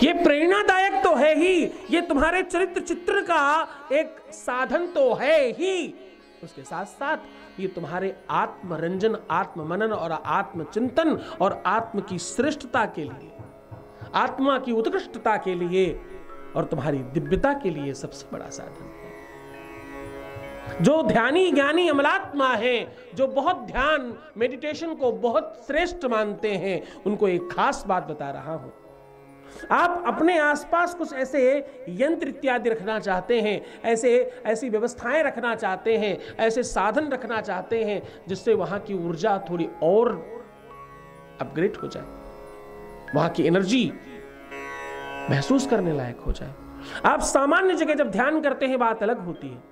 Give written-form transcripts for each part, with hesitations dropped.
ये प्रेरणादायक तो है ही, ये तुम्हारे चरित्र चित्रण का एक साधन तो है ही, उसके साथ साथ ये तुम्हारे आत्मरंजन, आत्ममनन और आत्मचिंतन और आत्म की श्रेष्ठता के लिए, आत्मा की उत्कृष्टता के लिए और तुम्हारी दिव्यता के लिए सबसे बड़ा साधन है। जो ध्यानी ज्ञानी अमलात्मा है, जो बहुत ध्यान मेडिटेशन को बहुत श्रेष्ठ मानते हैं, उनको एक खास बात बता रहा हूं। आप अपने आसपास कुछ ऐसे यंत्र इत्यादि रखना चाहते हैं, ऐसी व्यवस्थाएं रखना चाहते हैं, ऐसे साधन रखना चाहते हैं जिससे वहां की ऊर्जा थोड़ी और अपग्रेड हो जाए, वहां की एनर्जी महसूस करने लायक हो जाए। आप सामान्य जगह जब ध्यान करते हैं बात अलग होती है,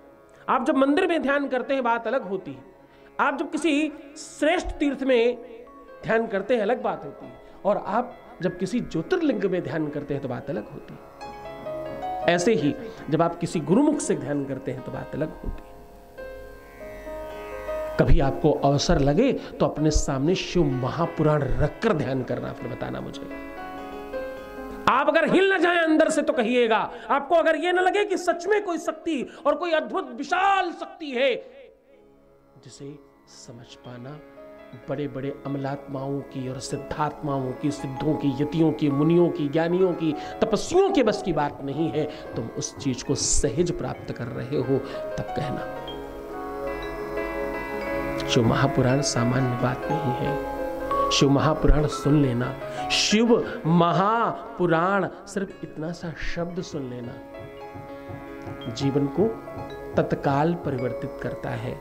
आप जब मंदिर में ध्यान करते हैं बात अलग होती है, आप जब किसी श्रेष्ठ तीर्थ में ध्यान करते हैं अलग बात होती है, और आप जब किसी ज्योतिर्लिंग में ध्यान करते हैं तो बात अलग होती है। ऐसे ही जब आप किसी गुरुमुख से ध्यान करते हैं तो बात अलग होती है। कभी आपको अवसर लगे तो अपने सामने शिव महापुराण रखकर ध्यान करना, फिर बताना मुझे। आप अगर हिल न जाए अंदर से तो कहिएगा। आपको अगर यह न लगे कि सच में कोई शक्ति और कोई अद्भुत विशाल शक्ति है, जिसे समझ पाना बड़े बड़े अमलात्माओं की और सिद्धात्माओं की, सिद्धों की, यतियों की, मुनियों की, ज्ञानियों की, तपस्वियों के बस की बात नहीं है। तुम उस चीज को सहज प्राप्त कर रहे हो तब कहना। शिव महापुराण सामान्य बात नहीं है। शिव महापुराण सुन लेना, शिव महापुराण सिर्फ इतना सा शब्द सुन लेना जीवन को तत्काल परिवर्तित करता है।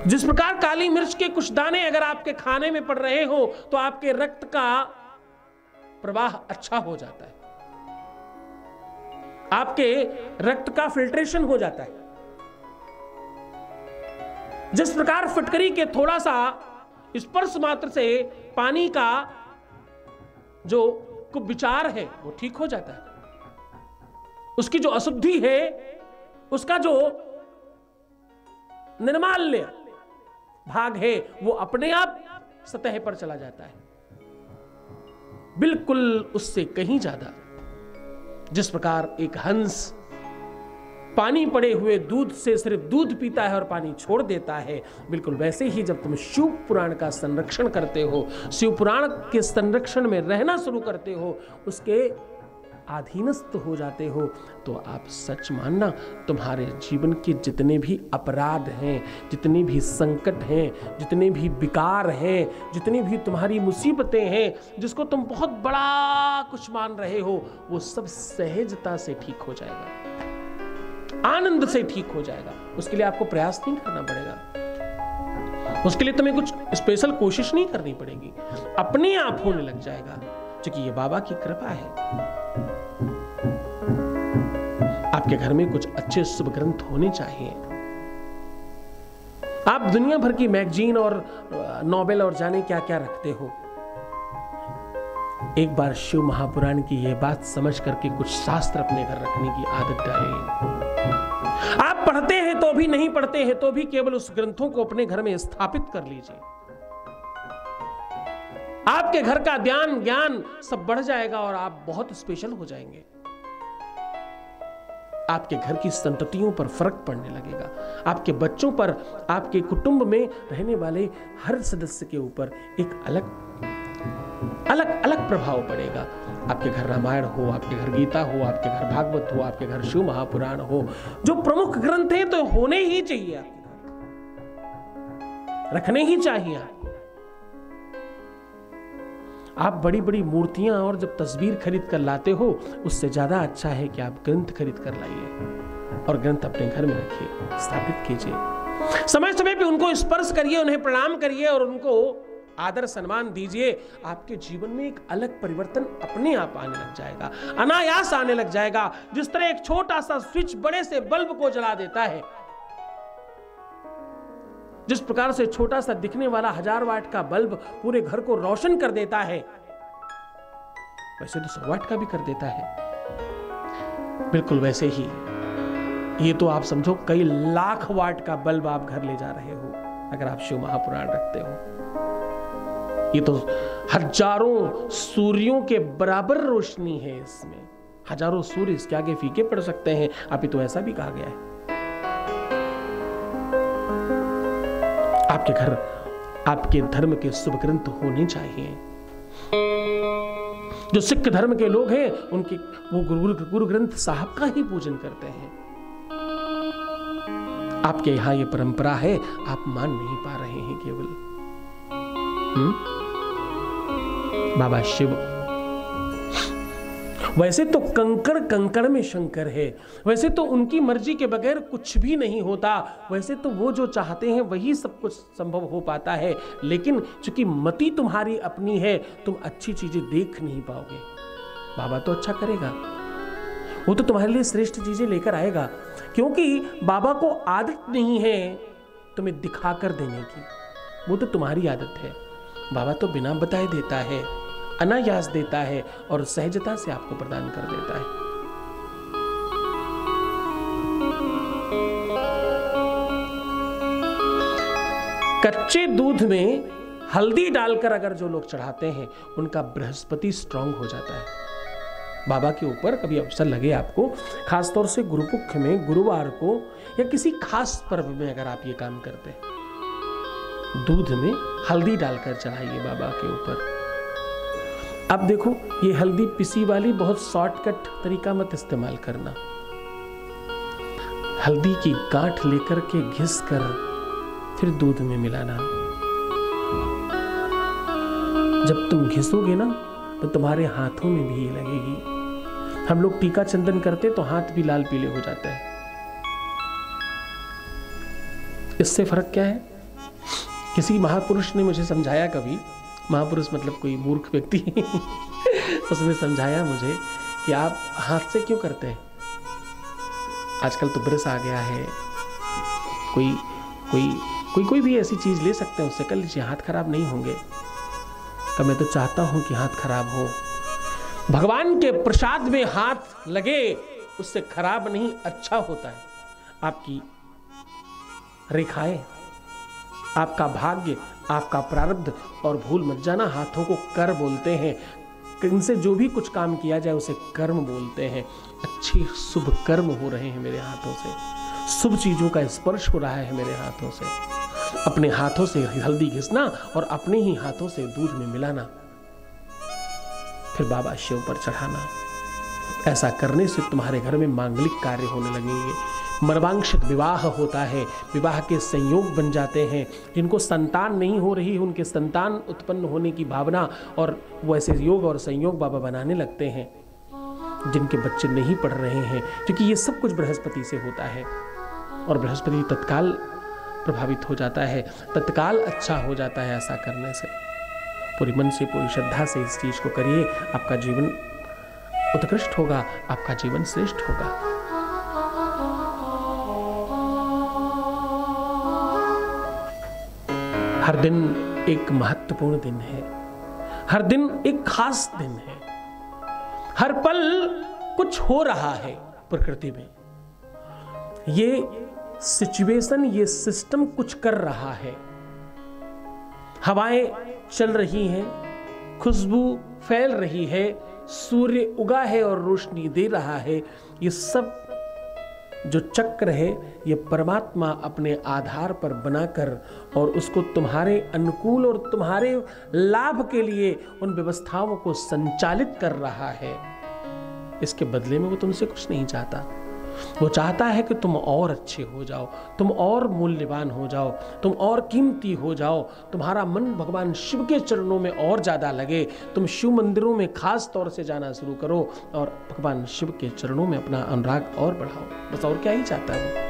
जिस प्रकार काली मिर्च के कुछ दाने अगर आपके खाने में पड़ रहे हो तो आपके रक्त का प्रवाह अच्छा हो जाता है, आपके रक्त का फिल्ट्रेशन हो जाता है। जिस प्रकार फिटकरी के थोड़ा सा स्पर्श मात्र से पानी का जो कुविचार है वो ठीक हो जाता है, उसकी जो अशुद्धि है, उसका जो निर्माल्य भाग है वो अपने आप सतह पर चला जाता है, बिल्कुल उससे कहीं ज्यादा। जिस प्रकार एक हंस पानी पड़े हुए दूध से सिर्फ दूध पीता है और पानी छोड़ देता है, बिल्कुल वैसे ही जब तुम शिव पुराण का संरक्षण करते हो, शिव पुराण के संरक्षण में रहना शुरू करते हो, उसके अधीनस्थ हो जाते हो, तो आप सच मानना तुम्हारे जीवन के जितने भी अपराध हैं, जितने भी संकट हैं, जितने भी विकार हैं, जितनी भी तुम्हारी मुसीबतें हैं, जिसको तुम बहुत बड़ा कुछ मान रहे हो, वो सब सहजता से ठीक हो जाएगा, आनंद से ठीक हो जाएगा। उसके लिए आपको प्रयास नहीं करना पड़ेगा, उसके लिए तुम्हें कुछ स्पेशल कोशिश नहीं करनी पड़ेगी, अपने आप होने लग जाएगा, क्योंकि ये बाबा की कृपा है। आपके घर में कुछ अच्छे शुभ ग्रंथ होने चाहिए। आप दुनिया भर की मैगजीन और नॉवेल और जाने क्या क्या रखते हो, एक बार शिव महापुराण की यह बात समझ करके कुछ शास्त्र अपने घर रखने की आदत डालें। आप पढ़ते हैं तो भी, नहीं पढ़ते हैं तो भी, केवल उस ग्रंथों को अपने घर में स्थापित कर लीजिए। आपके घर का ध्यान ज्ञान सब बढ़ जाएगा और आप बहुत स्पेशल हो जाएंगे। आपके घर की संततियों पर फर्क पड़ने लगेगा, आपके बच्चों पर, आपके कुटुंब में रहने वाले हर सदस्य के ऊपर एक अलग प्रभाव पड़ेगा। आपके घर रामायण हो, आपके घर गीता हो, आपके घर भागवत हो, आपके घर शिव महापुराण हो, जो प्रमुख ग्रंथ हैं तो होने ही चाहिए, आपके घर रखने ही चाहिए। आप बड़ी बड़ी मूर्तियां और जब तस्वीर खरीद कर लाते हो, उससे ज्यादा अच्छा है कि आप ग्रंथ खरीद कर लाइए और ग्रंथ अपने घर में रखिए, स्थापित कीजिए। समय समय पे उनको स्पर्श करिए, उन्हें प्रणाम करिए और उनको आदर सम्मान दीजिए। आपके जीवन में एक अलग परिवर्तन अपने आप आने लग जाएगा, अनायास आने लग जाएगा। जिस तरह एक छोटा सा स्विच बड़े से बल्ब को जला देता है, जिस प्रकार से छोटा सा दिखने वाला 1000 वाट का बल्ब पूरे घर को रोशन कर देता है, वैसे तो 100 वाट का भी कर देता है। बिल्कुल वैसे ही ये तो आप समझो कई लाख वाट का बल्ब आप घर ले जा रहे हो अगर आप शिव महापुराण रखते हो। ये तो हजारों सूर्यों के बराबर रोशनी है इसमें। हजारों सूर्य इसके आगे फीके पड़ सकते हैं, अभी तो ऐसा भी कहा गया है। आपके घर आपके धर्म के शुभ ग्रंथ होने चाहिए। जो सिख धर्म के लोग हैं उनके वो गुरु ग्रंथ साहब का ही पूजन करते हैं। आपके यहां ये परंपरा है, आप मान नहीं पा रहे हैं केवल। बाबा शिव वैसे तो कंकड़ कंकड़ में शंकर है, वैसे तो उनकी मर्जी के बगैर कुछ भी नहीं होता, वैसे तो वो जो चाहते हैं वही सब कुछ संभव हो पाता है। लेकिन चूंकि मति तुम्हारी अपनी है, तुम अच्छी चीजें देख नहीं पाओगे। बाबा तो अच्छा करेगा, वो तो तुम्हारे लिए श्रेष्ठ चीजें लेकर आएगा, क्योंकि बाबा को आदत नहीं है तुम्हें दिखाकर देने की, वो तो तुम्हारी आदत है। बाबा तो बिना बताए देता है, अनायास देता है और सहजता से आपको प्रदान कर देता है। कच्चे दूध में हल्दी डालकर अगर जो लोग चढ़ाते हैं उनका बृहस्पति स्ट्रांग हो जाता है। बाबा के ऊपर कभी अवसर लगे आपको, खासतौर से गुरुपुख में, गुरुवार को या किसी खास पर्व में अगर आप ये काम करते हैं, दूध में हल्दी डालकर चढ़ाइए बाबा के ऊपर। अब देखो, ये हल्दी पिसी वाली बहुत शॉर्टकट तरीका मत इस्तेमाल करना। हल्दी की गांठ लेकर के घिस कर फिर दूध में मिलाना। जब तुम घिसोगे ना तो तुम्हारे हाथों में भी ये लगेगी। हम लोग टीका चंदन करते तो हाथ भी लाल पीले हो जाते हैं। इससे फर्क क्या है? किसी महापुरुष ने मुझे समझाया, कभी महापुरुष मतलब कोई मूर्ख व्यक्ति उसने समझाया मुझे कि आप हाथ से क्यों करते हैं। आजकल तो ब्रश आ गया है, कोई भी ऐसी चीज ले सकते हैं, उससे कर लीजिए, हाथ खराब नहीं होंगे। तो मैं तो चाहता हूं कि हाथ खराब हो। भगवान के प्रसाद में हाथ लगे उससे खराब नहीं, अच्छा होता है। आपकी रेखाएं, आपका भाग्य, आपका प्रारब्ध, और भूल मत जाना हाथों को कर बोलते हैं। इनसे जो भी कुछ काम किया जाए उसे कर्म बोलते हैं। अच्छे शुभ कर्म हो रहे हैं मेरे हाथों से, शुभ चीजों का स्पर्श हो रहा है मेरे हाथों से। अपने हाथों से हल्दी घिसना और अपने ही हाथों से दूध में मिलाना, फिर बाबा शिव पर चढ़ाना। ऐसा करने से तुम्हारे घर में मांगलिक कार्य होने लगेंगे। मर्वांशिक विवाह होता है, विवाह के संयोग बन जाते हैं। जिनको संतान नहीं हो रही, उनके संतान उत्पन्न होने की भावना और वैसे योग और संयोग बाबा बनाने लगते हैं। जिनके बच्चे नहीं पढ़ रहे हैं, क्योंकि ये सब कुछ बृहस्पति से होता है और बृहस्पति तत्काल प्रभावित हो जाता है, तत्काल अच्छा हो जाता है। ऐसा करने से पूरी मन से, पूरी श्रद्धा से इस चीज को करिए, आपका जीवन उत्कृष्ट होगा, आपका जीवन श्रेष्ठ होगा। हर दिन एक महत्वपूर्ण दिन है, हर दिन एक खास दिन है, हर पल कुछ हो रहा है प्रकृति में। ये सिचुएशन, ये सिस्टम कुछ कर रहा है। हवाएं चल रही हैं, खुशबू फैल रही है, सूर्य उगा है और रोशनी दे रहा है। ये सब जो चक्र है, ये परमात्मा अपने आधार पर बनाकर और उसको तुम्हारे अनुकूल और तुम्हारे लाभ के लिए उन व्यवस्थाओं को संचालित कर रहा है। इसके बदले में वो तुमसे कुछ नहीं चाहता। वो चाहता है कि तुम और अच्छे हो जाओ, तुम और मूल्यवान हो जाओ, तुम और कीमती हो जाओ, तुम्हारा मन भगवान शिव के चरणों में और ज्यादा लगे, तुम शिव मंदिरों में खास तौर से जाना शुरू करो और भगवान शिव के चरणों में अपना अनुराग और बढ़ाओ। बस और क्या ही चाहता है वो।